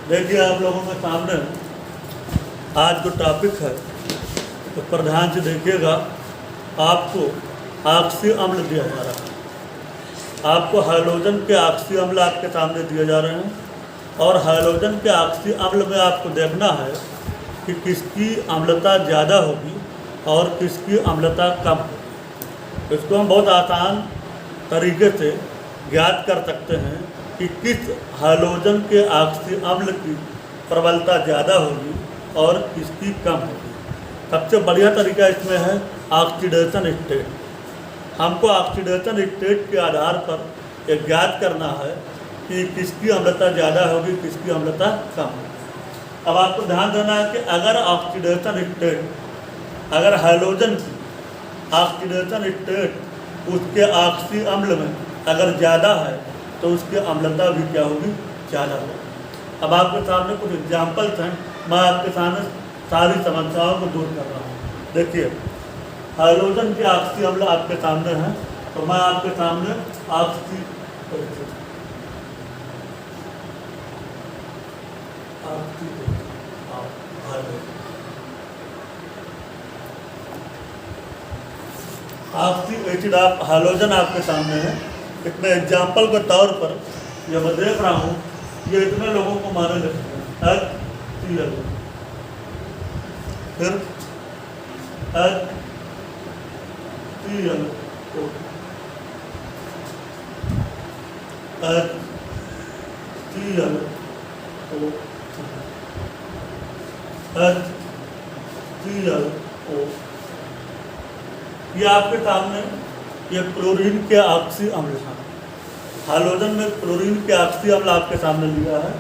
देखिए आप लोगों के सामने आज जो टॉपिक है तो प्रधान से देखिएगा। आपको ऑक्सी अम्ल दिया जा रहा है, आपको हाइड्रोजन के ऑक्सी अम्ल आपके सामने दिए जा रहे हैं और हाइड्रोजन के ऑक्सी अम्ल में आपको देखना है कि किसकी अम्लता ज़्यादा होगी और किसकी अम्लता कम होगी। इसको हम बहुत आसान तरीके से ज्ञात कर सकते हैं कि किस हाइड्रोजन के ऑक्सी अम्ल की प्रबलता ज़्यादा होगी और किसकी कम होगी। सबसे बढ़िया तरीका इसमें है ऑक्सीडेशन स्टेट। हमको ऑक्सीडेशन स्टेट के आधार पर यह ज्ञात करना है कि किसकी अम्लता ज़्यादा होगी, किसकी अम्लता कम होगी। अब आपको ध्यान देना है कि अगर ऑक्सीडेशन स्टेट, अगर हाइड्रोजन की ऑक्सीडेशन स्टेट उसके ऑक्सी अम्ल में अगर ज़्यादा है तो उसकी अम्लता भी क्या होगी, ज़्यादा होगी। अब आपके सामने कुछ एग्जाम्पल्स हैं, मैं आपके सामने सारी समस्याओं को दूर कर रहा हूँ। देखिए हाइड्रोजन के ऑक्सी अम्ल आपके सामने हैं, तो मैं आपके सामने ऑक्सी एसिड आप हाइड्रोजन आपके सामने है। इसमें एग्जाम्पल के तौर पर यह मैं देख रहा हूँ, ये इतने लोगों को माने लगते हैं HCl, फिर HCl, ये आपके सामने ये क्लोरीन के ऑक्सी अम्ल है। हाइड्रोजन में क्लोरीन के ऑक्सी अम्ल आपके सामने लिया है।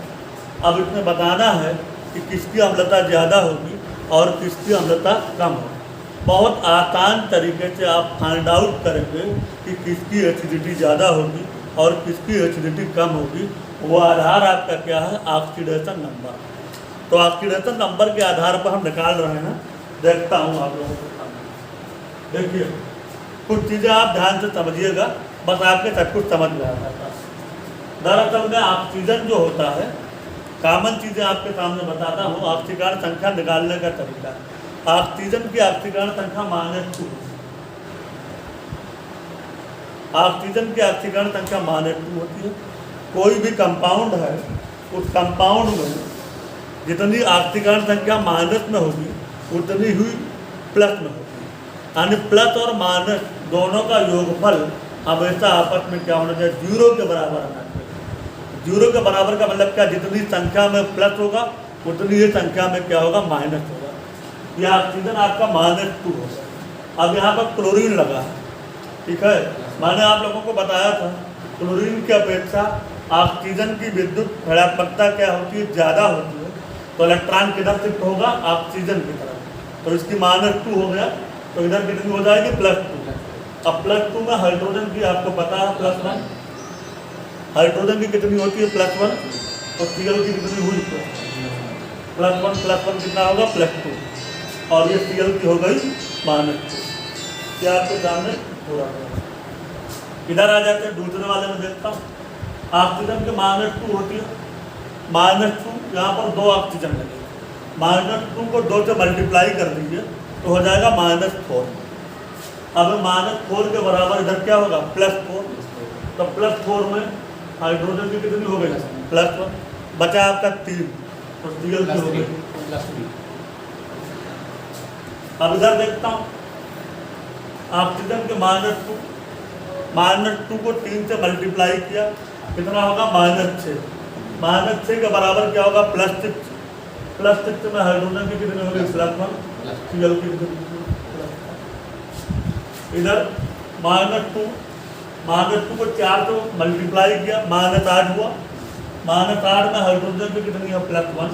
अब इसमें बताना है कि किसकी अम्लता ज़्यादा होगी और किसकी अम्लता कम होगी। बहुत आसान तरीके से आप फाइंड आउट करेंगे कि किसकी एसिडिटी ज़्यादा होगी और किसकी एसिडिटी कम होगी। वो आधार आपका क्या है, ऑक्सीडेशन नंबर। तो ऑक्सीडेशन नंबर के आधार पर हम निकाल रहे हैं। देखता हूँ आप लोगों के सामने। देखिए कुछ चीज़ें आप ध्यान से समझिएगा, बस आपके सब कुछ समझ में आ जाता है। दरअसल में ऑक्सीजन जो होता है, कॉमन चीज़ें आपके सामने बताता हूँ। ऑक्सीकरण संख्या निकालने का तरीका, ऑक्सीजन की ऑक्सीकरण संख्या -2, ऑक्सीजन की ऑक्सीकरण संख्या -2 होती है। कोई भी कंपाउंड है, उस कंपाउंड में जितनी ऑक्सीकरण संख्या माइनस में होगी उतनी ही प्लस में होगी। यानी प्लस और माइनस दोनों का योगफल हमेशा आपस में क्या होना चाहिए, 0 के बराबर आना चाहिए। 0 के बराबर का मतलब क्या, जितनी संख्या में प्लस होगा उतनी ही संख्या में क्या होगा, माइनस होगा। यह ऑक्सीजन आपका -2 होगा। अब यहाँ पर क्लोरीन लगा है, ठीक है। मैंने आप लोगों को बताया था क्लोरीन की अपेक्षा ऑक्सीजन की विद्युत ऋणात्मकता क्या होती है, ज़्यादा होती है। तो इलेक्ट्रॉन किधर शिफ्ट होगा, ऑक्सीजन की तरफ। तो इसकी -2 हो गया, तो इधर कितनी हो जाएगी, +2। अब +2 में हाइड्रोजन की आपको पता है +1, हाइड्रोजन की कितनी होती है, +1। तो Cl की कितनी हुई, +1 कितना होगा, +2। और ये Cl की हो गई -2। क्या आपके सामने पूरा इधर आ जाते हैं। दूसरे वाले में देखता हूँ, ऑक्सीजन के -2 होती है, -2 यहाँ पर 2 ऑक्सीजन लगे, -2 को 2 से मल्टीप्लाई कर दीजिए तो हो जाएगा -4। अब -4 के बराबर इधर क्या होगा, +4। तो +4 में हाइड्रोजन की कितनी हो गई, +1, बचा आपका 3, तो Cl की हो गई। अब इधर देखता हूँ, ऑक्सीजन के -2 को 3 से मल्टीप्लाई किया, कितना होगा, -6। -6 के बराबर क्या होगा, +6। +6 में हाइड्रोजन की कितनी होगी, +1, Cl की कितनी होगी, इधर -2 को 4 से मल्टीप्लाई किया, -8 हुआ। -8 में हाइड्रोजन की कितनी है, +1,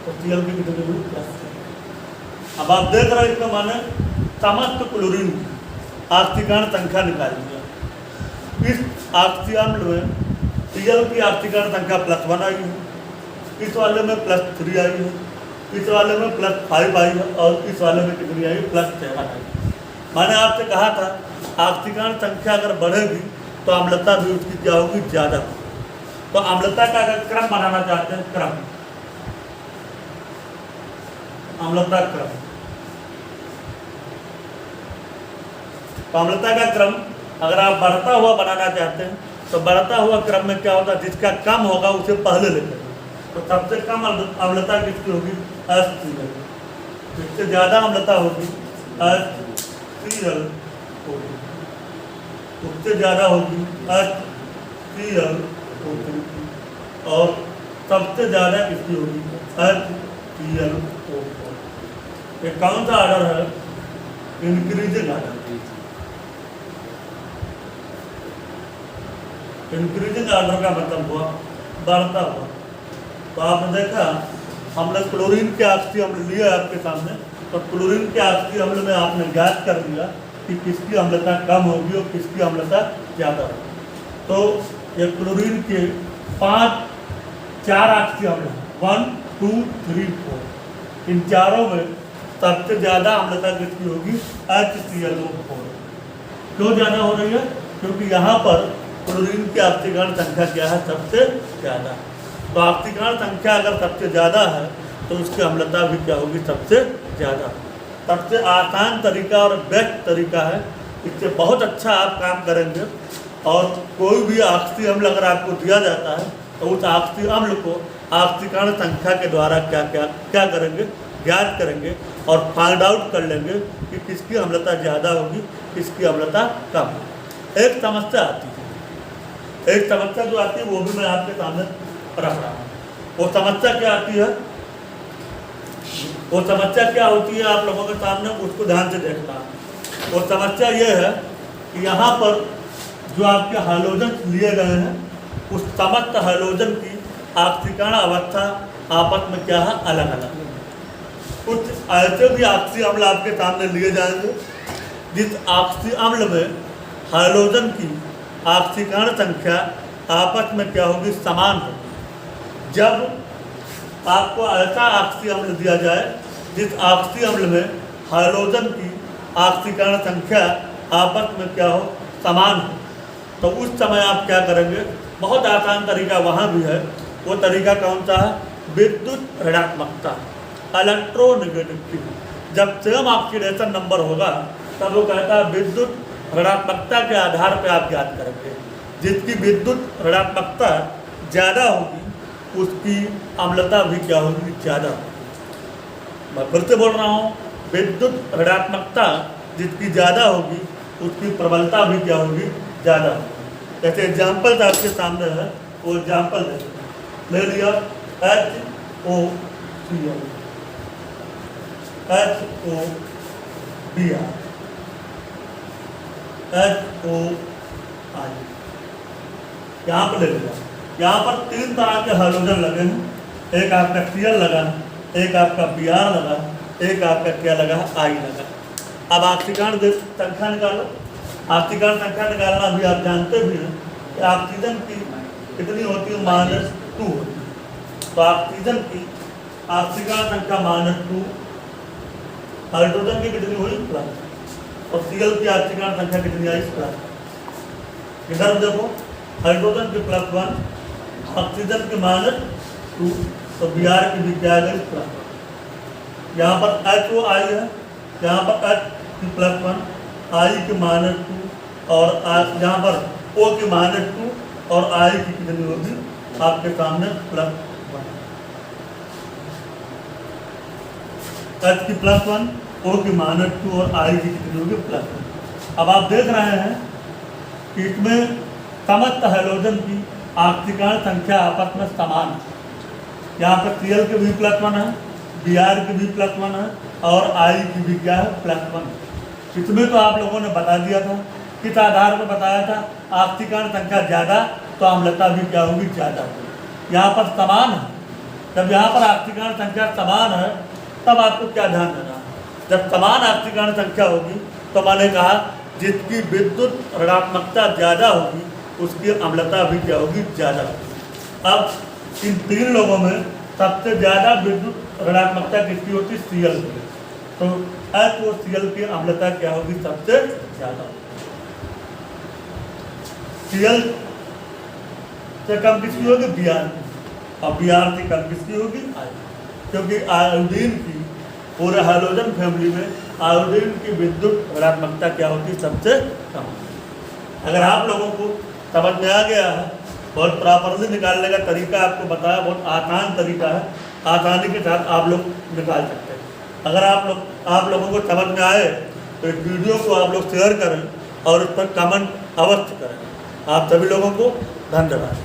तो Cl की कितनी हुई, +6। अब आप देख रहे हैं इसमें मैंने समस्त क्लोरीन की ऑक्सीकरण संख्या निकाली है। इस ऑक्सी अम्ल में Cl की ऑक्सीकरण संख्या +1 आई है, इस वाले में +3 आई है, इस वाले में +5 आई है और इस वाले में कितनी आई, +7 आई। मैंने आपसे कहा था ऑक्सीकरण संख्या अगर बढ़ेगी तो अम्लता भी उसकी क्या होगी, ज़्यादा होगी। तो अम्लता का अगर क्रम बनाना चाहते हैं, क्रम अम्लता क्रम। तो अम्लता का क्रम अगर आप बढ़ता हुआ बनाना चाहते हैं तो बढ़ता हुआ क्रम में क्या होता है, जिसका कम होगा उसे पहले लेते हैं। तो सबसे कम अम्लता किसकी होगी, HCl। जिससे ज़्यादा अम्लता होगी HCl होगी, उससे ज़्यादा होगी HClO3 और सबसे ज़्यादा किसकी होगी HClO4। ये कौन सा आर्डर है, इंक्रीजिंग आर्डर। इंक्रीजिंग आर्डर का मतलब हुआ बढ़ता हुआ। तो आपने देखा हमने क्लोरीन के ऑक्सी अम्ल लिया आपके सामने, तो क्लोरीन के ऑक्सी अम्ल में आपने ज्ञात कर दिया कि किसकी अम्लता कम होगी और किसकी अम्लता ज़्यादा होगी। तो ये क्लोरीन के 4 ऑक्सी अम्ल 1, 2, 3, 4, इन चारों में सबसे ज़्यादा अम्लता किसकी होगी HClO4। क्यों ज़्यादा हो रही है, क्योंकि यहाँ पर क्लोरीन की ऑक्सीकरण संख्या क्या है, सबसे ज़्यादा। तो ऑक्सीकरण संख्या अगर सबसे ज़्यादा है तो उसकी अम्लता भी क्या होगी, सबसे ज़्यादा। सबसे आसान तरीका और बेस्ट तरीका है, इससे बहुत अच्छा आप काम करेंगे। और कोई भी ऑक्सी अम्ल अगर आपको दिया जाता है तो उस ऑक्सी अम्ल को ऑक्सीकरण संख्या के द्वारा क्या करेंगे, ज्ञात करेंगे और फाइंड आउट कर लेंगे कि किसकी अम्लता ज़्यादा होगी, किसकी अम्लता कम। एक समस्या आती है, एक समस्या जो आती है वो भी मैं आपके सामने रख रहा हूँ। वो समस्या क्या आती है, वो समस्या क्या होती है आप लोगों के सामने, उसको ध्यान से देखना। वो समस्या ये है कि यहाँ पर जो आपके हाइड्रोजन लिए गए हैं उस समस्त हाइड्रोजन की ऑक्सीकरण अवस्था आपस में क्या है, अलग अलग। कुछ ऐसे भी ऑक्सी अम्ल आपके सामने लिए जाएंगे जिस ऑक्सी अम्ल में हाइड्रोजन की ऑक्सीकरण संख्या आपस में क्या होगी, समान होगी। जब आपको ऐसा ऑक्सी अम्ल दिया जाए जिस ऑक्सी अम्ल में हाइड्रोजन की ऑक्सीकरण संख्या आपस में क्या हो, समान हो, तो उस समय आप क्या करेंगे, बहुत आसान तरीका वहाँ भी है। वो तरीका कौन सा है, विद्युत ऋणात्मकता, इलेक्ट्रोनेगेटिविटी। जब सेम ऑक्सीडेशन नंबर होगा तब वो कहता है विद्युत ऋणात्मकता के आधार पर आप ज्ञात करेंगे। जिसकी विद्युत ऋणात्मकता ज़्यादा होगी उसकी अम्लता भी क्या होगी, ज़्यादा होगी। मैं फिर से बोल रहा हूँ, विद्युत ऋणात्मकता जिसकी ज़्यादा होगी उसकी प्रबलता भी क्या होगी, ज़्यादा होगी। जैसे एग्जाम्पल आपके सामने है, वो एग्जाम्पल ले लिया HOCl, HOBr, HOI, यहाँ पर ले लिया। यहाँ पर 3 तरह के हाइड्रोजन लगे हैं, एक आपका Cl लगा, एक आपका Br लगा, एक आपका क्या लगा, I लगा। अब ऑक्सीकरण संख्या निकालो। ऑक्सीकरण संख्या निकालना भी आप जानते भी हैं कि ऑक्सीजन की कितनी होती है, -2 होती है। तो ऑक्सीजन की ऑक्सीकरण संख्या -2, हाइड्रोजन की कितनी हुई, प्लस, और Cl की ऑक्सीकरण संख्या कितनी आई, प्लस। इधर देखो, हाइड्रोजन की +1, ऑक्सीजन की -2, तो Br की भी क्या गई, प्लस। यहाँ पर HOI है, यहाँ पर H की +1, I की -2 और यहाँ पर O की -2 और I की कितनी होगी आपके सामने, +1। H की +1, O की -2 और I की कितनी होगी, +1। अब आप देख रहे हैं कि इसमें समस्त हाइड्रोजन की ऑक्सीकरण संख्या आपस में समान है। यहाँ पर Cl की भी +1 है, Br की भी +1 है और I की भी क्या है, +1। इसमें तो आप लोगों ने बता दिया था, किस आधार पर बताया था, ऑक्सीकरण संख्या ज़्यादा तो अम्लता भी क्या होगी, ज़्यादा होगी। यहाँ पर समान है, जब यहाँ पर ऑक्सीकरण संख्या समान है तब आपको क्या ध्यान देना है, जब समान ऑक्सीकरण संख्या होगी तो मैंने कहा जिसकी विद्युत ऋणात्मकता ज़्यादा होगी उसकी अम्लता भी क्या होगी, ज़्यादा होगी। अब इन 3 लोगों में सबसे ज़्यादा विद्युत ऋणात्मकता किसकी होती है, Cl की। तो HOCl की अम्लता क्या होगी, सबसे ज़्यादा। Cl से कम किसकी होगी, Br की, और Br से कम किसकी होगी, I, क्योंकि आयोडीन की पूरे हैलोजन फैमिली में आयोडीन की विद्युत ऋणात्मकता क्या होती है, सबसे कम। अगर आप लोगों को समझ में आ गया है, बहुत प्रॉपरली निकालने का तरीका आपको बताया, बहुत आसान तरीका है, आसानी के साथ आप लोग निकाल सकते हैं। अगर आप लोगों को समझ में आए तो इस वीडियो को आप लोग शेयर करें और उस पर कमेंट अवश्य करें। आप सभी लोगों को धन्यवाद।